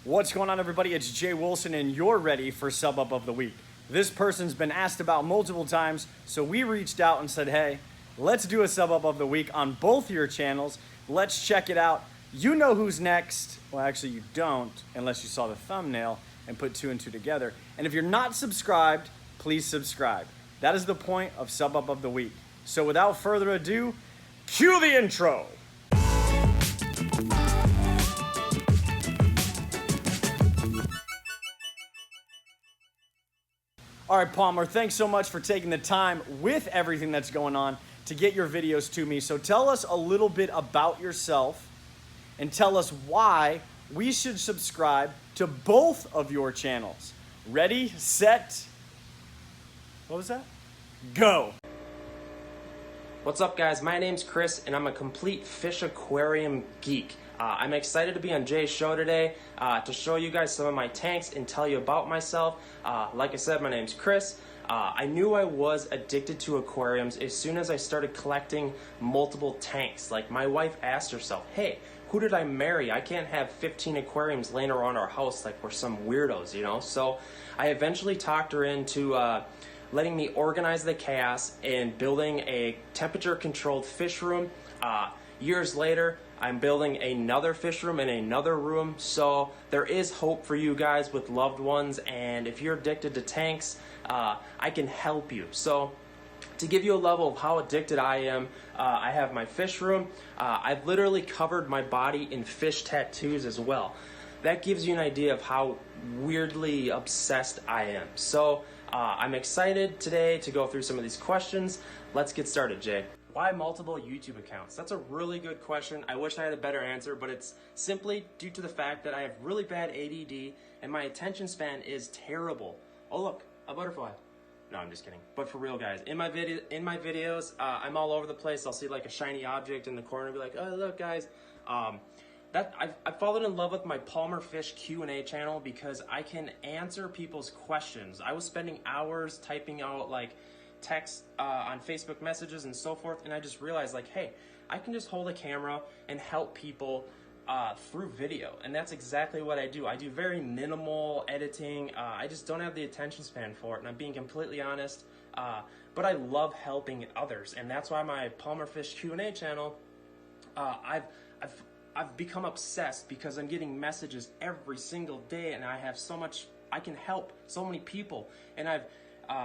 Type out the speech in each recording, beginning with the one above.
What's going on, everybody? It's Jay Wilson, and you're ready for Sub Up of the Week. This person's been asked about multiple times, so we reached out and said, hey, let's do a Sub Up of the Week on both your channels. Let's check it out. You know who's next. Well, actually, you don't, unless you saw the thumbnail and put two and two together. And if you're not subscribed, please subscribe. That is the point of Sub Up of the Week. So without further ado, cue the intro. All right, Palmer, thanks so much for taking the time with everything that's going on to get your videos to me. So tell us a little bit about yourself and tell us why we should subscribe to both of your channels. Ready, set, what was that? Go. What's up, guys? My name's Chris, and I'm a complete fish aquarium geek. I'm excited to be on Jay's show today to show you guys some of my tanks and tell you about myself. Like I said, my name's Chris. I knew I was addicted to aquariums as soon as I started collecting multiple tanks. Like, my wife asked herself, hey, who did I marry? I can't have 15 aquariums laying around our house like we're some weirdos, you know? So I eventually talked her into letting me organize the chaos and building a temperature-controlled fish room. Years later, I'm building another fish room in another room, so there is hope for you guys with loved ones, and if you're addicted to tanks, I can help you. So to give you a level of how addicted I am, I have my fish room. I've literally covered my body in fish tattoos as well. That gives you an idea of how weirdly obsessed I am. So I'm excited today to go through some of these questions. Let's get started, Jay. Why multiple YouTube accounts? That's a really good question. I wish I had a better answer, but it's simply due to the fact that I have really bad ADD and my attention span is terrible. Oh look, a butterfly. No, I'm just kidding. But for real, guys, in my videos, I'm all over the place. I'll see like a shiny object in the corner and be like, oh look, guys. I've fallen in love with my Palmer Fish Q&A channel because I can answer people's questions. I was spending hours typing out like text on Facebook messages and so forth, and I just realized like, hey, I can just hold a camera and help people through video, and that's exactly what I do. I do very minimal editing. I just don't have the attention span for it, and I'm being completely honest, but I love helping others, and that's why my Palmer Fish Q&A channel, I've become obsessed because I'm getting messages every single day, and I can help so many people, and I've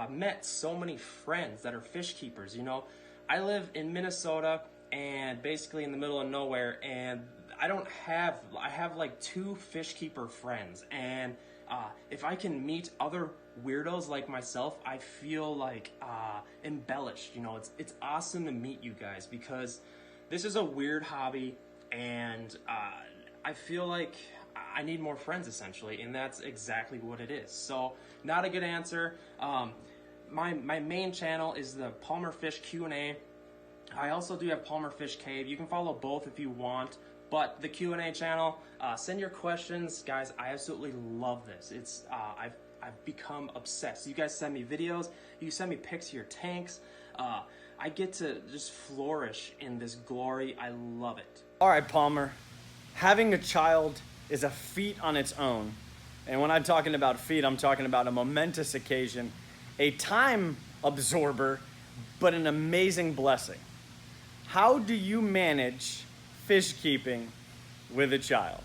met so many friends that are fish keepers. You know, I live in Minnesota and basically in the middle of nowhere, and I have like 2 fish keeper friends, and if I can meet other weirdos like myself, I feel like embellished. You know, it's awesome to meet you guys because this is a weird hobby, and I feel like I need more friends, essentially, and that's exactly what it is. So, not a good answer. My main channel is the Palmer Fish Q&A. I also do have Palmer Fish Cave. You can follow both if you want, but the Q&A channel, send your questions. Guys, I absolutely love this. It's I've become obsessed. You guys send me videos. You send me pics of your tanks. I get to just flourish in this glory. I love it. All right, Palmer, having a child is a feat on its own. And when I'm talking about feat, I'm talking about a momentous occasion, a time absorber, but an amazing blessing. How do you manage fish keeping with a child?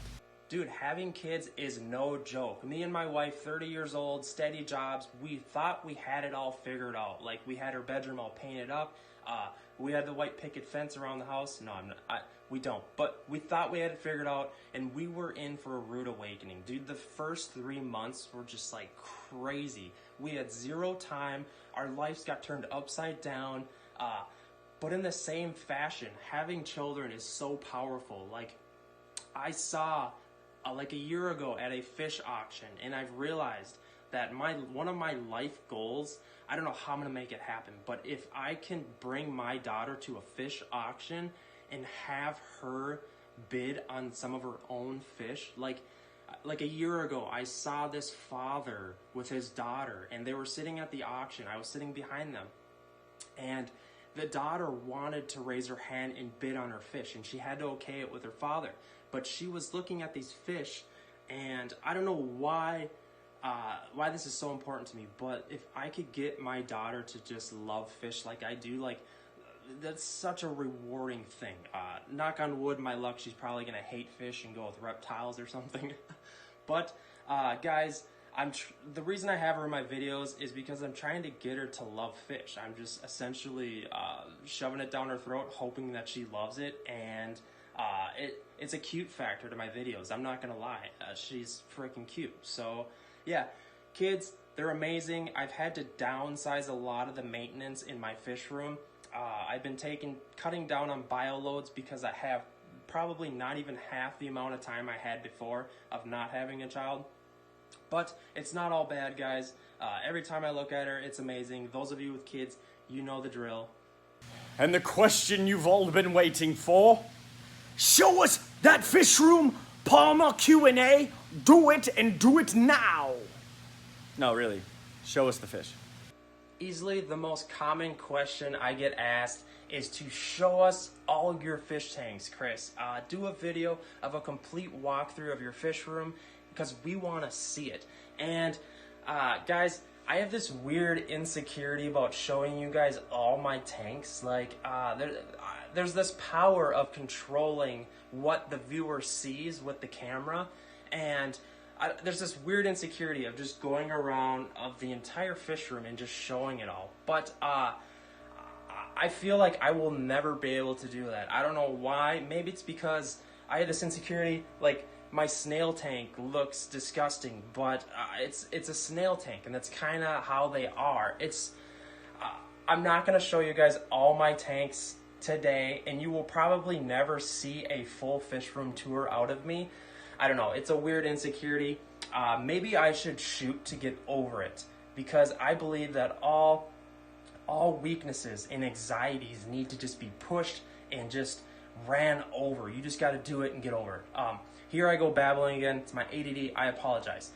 Dude, having kids is no joke. Me and my wife, 30 years old, steady jobs, we thought we had it all figured out. Like, we had her bedroom all painted up. We had the white picket fence around the house. No, we don't. But we thought we had it figured out, and we were in for a rude awakening. Dude, the first 3 months were just like crazy. We had zero time. Our lives got turned upside down. But in the same fashion, having children is so powerful. Like, I saw like a year ago at a fish auction, and I've realized that one of my life goals, I don't know how I'm gonna make it happen, but if I can bring my daughter to a fish auction and have her bid on some of her own fish, like a year ago, I saw this father with his daughter, and they were sitting at the auction. I was sitting behind them, and the daughter wanted to raise her hand and bid on her fish, and she had to okay it with her father. But she was looking at these fish And I don't know why this is so important to me, but if I could get my daughter to just love fish like I do, like, that's such a rewarding thing. Knock on wood, my luck, she's probably gonna hate fish and go with reptiles or something. But guys, the reason I have her in my videos is because I'm trying to get her to love fish. I'm just essentially shoving it down her throat, hoping that she loves it, and it's a cute factor to my videos. I'm not gonna lie, she's freaking cute. So yeah, kids, they're amazing. I've had to downsize a lot of the maintenance in my fish room. I've been cutting down on bio loads because I have probably not even half the amount of time I had before of not having a child. But it's not all bad, guys. Every time I look at her, it's amazing. Those of you with kids, you know the drill. And the question you've all been waiting for? Show us that fish room Palmer Q&A. Do it and do it now. No, really. Show us the fish. Easily the most common question I get asked is to show us all your fish tanks, Chris. Do a video of a complete walkthrough of your fish room because we want to see it. And guys, I have this weird insecurity about showing you guys all my tanks. Like, there's this power of controlling what the viewer sees with the camera, and there's this weird insecurity of just going around of the entire fish room and just showing it all. But I feel like I will never be able to do that. I don't know why. Maybe it's because I had this insecurity, like, my snail tank looks disgusting, but it's a snail tank, and that's kind of how they are. I'm not going to show you guys all my tanks today, and you will probably never see a full fish room tour out of me. I don't know, it's a weird insecurity. Maybe I should shoot to get over it, because I believe that all weaknesses and anxieties need to just be pushed and just ran over. You just got to do it and get over it. Here I go babbling again. It's my ADD. I apologize.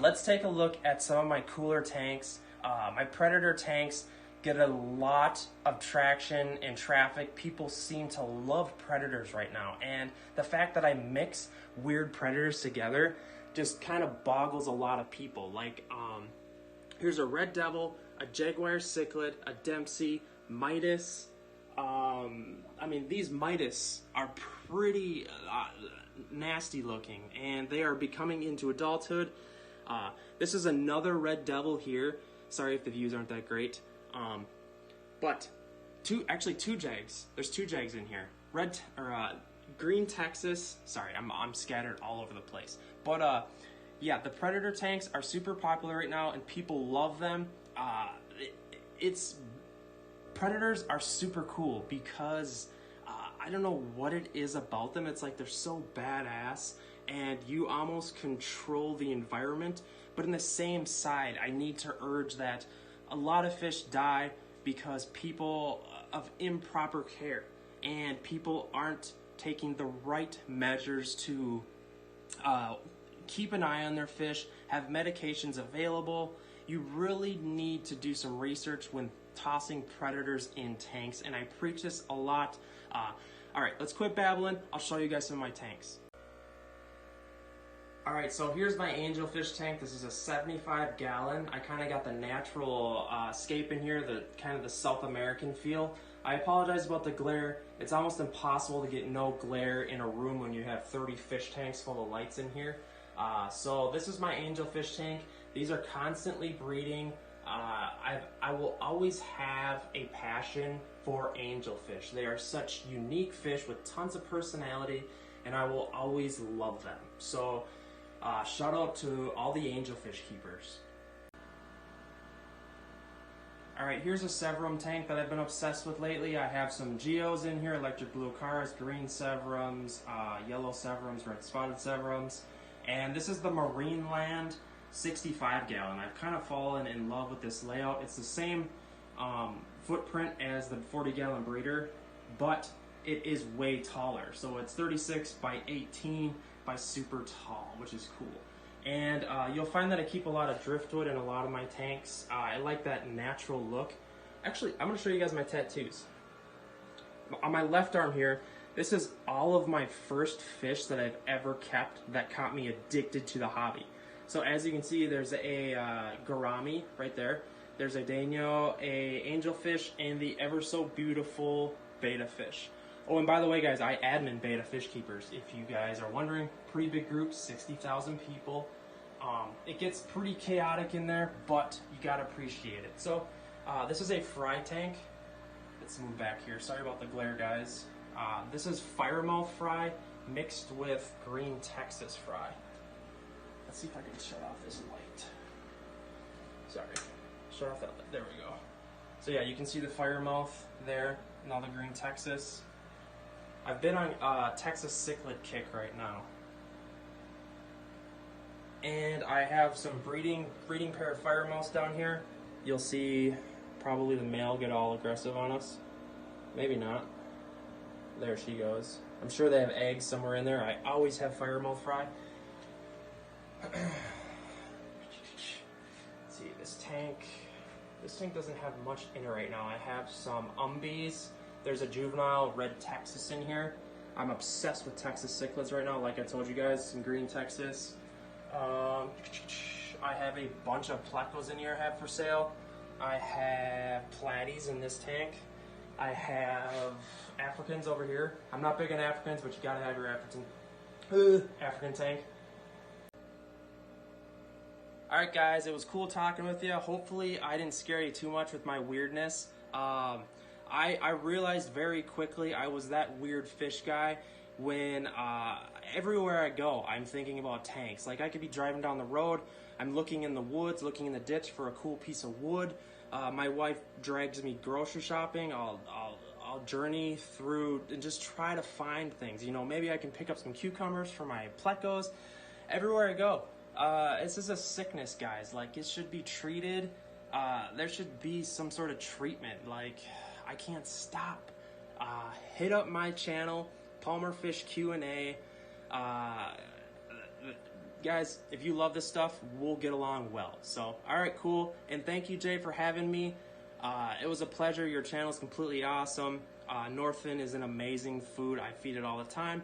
Let's take a look at some of my cooler tanks. My Predator tanks get a lot of traction and traffic. People seem to love Predators right now. And the fact that I mix weird Predators together just kind of boggles a lot of people. Like, here's a Red Devil, a Jaguar Cichlid, a Dempsey, Midas. I mean, these Midas are pretty nasty looking, and they are becoming into adulthood. This is another Red Devil here. Sorry if the views aren't that great. But two Jags. There's two Jags in here. Green Texas. Sorry, I'm scattered all over the place. But yeah, the Predator tanks are super popular right now, and people love them. Predators are super cool because I don't know what it is about them. It's like they're so badass, and you almost control the environment. But in the same side, I need to urge that a lot of fish die because people of improper care, and people aren't taking the right measures to keep an eye on their fish, have medications available. You really need to do some research when tossing Predators in tanks, and I preach this a lot. All right, let's quit babbling. I'll show you guys some of my tanks. All right, so here's my angelfish tank. This is a 75 gallon. I kind of got the natural scape in here, the kind of the South American feel. I apologize about the glare. It's almost impossible to get no glare in a room when you have 30 fish tanks full of lights in here. So this is my angelfish tank. These are constantly breeding. I will always have a passion for angelfish. They are such unique fish with tons of personality, and I will always love them. So shout out to all the angelfish keepers. Alright, here's a Severum tank that I've been obsessed with lately. I have some Geos in here, electric blue cars, green Severums, yellow Severums, red spotted Severums. And this is the Marineland 65 gallon. I've kind of fallen in love with this layout. It's the same footprint as the 40 gallon breeder, but it is way taller. So it's 36 by 18 by super tall, which is cool. And you'll find that I keep a lot of driftwood in a lot of my tanks. I like that natural look. Actually, I'm going to show you guys my tattoos. On my left arm here, This is all of my first fish that I've ever kept that got me addicted to the hobby. So as you can see, there's a gourami right there. There's a Dano, a angelfish, and the ever so beautiful betta fish. Oh, and by the way, guys, I admin Betta Fish Keepers. If you guys are wondering, pretty big group, 60,000 people. It gets pretty chaotic in there, but you gotta appreciate it. So this is a fry tank. Let's move back here. Sorry about the glare, guys. This is firemouth fry mixed with green Texas fry. Let's see if I can shut off this light. Sorry, shut off that light. There we go. So yeah, you can see the firemouth there and all the green Texas. I've been on Texas cichlid kick right now. And I have some breeding pair of firemouths down here. You'll see probably the male get all aggressive on us. Maybe not. There she goes. I'm sure they have eggs somewhere in there. I always have firemouth fry. Let's see, this tank doesn't have much in it right now. I have some umbies. There's a juvenile red Texas in here. I'm obsessed with Texas cichlids right now, like I told you guys, some green Texas. I have a bunch of plecos in here I have for sale. I have platies in this tank. I have Africans over here. I'm not big on Africans, but you gotta have your African tank. Alright guys, it was cool talking with you. Hopefully I didn't scare you too much with my weirdness. I realized very quickly I was that weird fish guy when everywhere I go I'm thinking about tanks. Like I could be driving down the road, I'm looking in the woods, looking in the ditch for a cool piece of wood. My wife drags me grocery shopping. I'll journey through and just try to find things. You know, maybe I can pick up some cucumbers for my plecos. Everywhere I go. This is a sickness, guys. Like, it should be treated. There should be some sort of treatment. Like, I can't stop. Hit up my channel, Palmer Fish Q&A. Guys, if you love this stuff, we'll get along well. So, alright, cool. And thank you, Jay, for having me. It was a pleasure. Your channel is completely awesome. Northfin is an amazing food. I feed it all the time.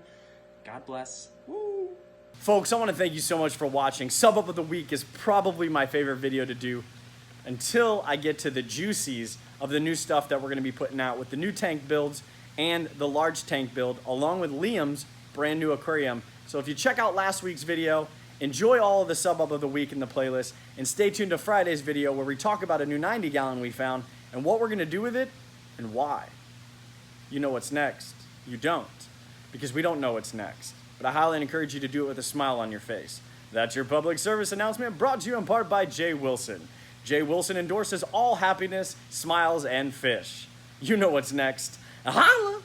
God bless. Woo! Folks, I want to thank you so much for watching. Sub Up of the Week is probably my favorite video to do until I get to the juicies of the new stuff that we're going to be putting out with the new tank builds and the large tank build, along with Liam's brand new aquarium. So if you check out last week's video, enjoy all of the Sub Up of the Week in the playlist, and stay tuned to Friday's video where we talk about a new 90-gallon we found and what we're going to do with it and why. You know what's next. You don't, because we don't know what's next. But I highly encourage you to do it with a smile on your face. That's your public service announcement, brought to you in part by Jay Wilson. Jay Wilson endorses all happiness, smiles, and fish. You know what's next. Holla!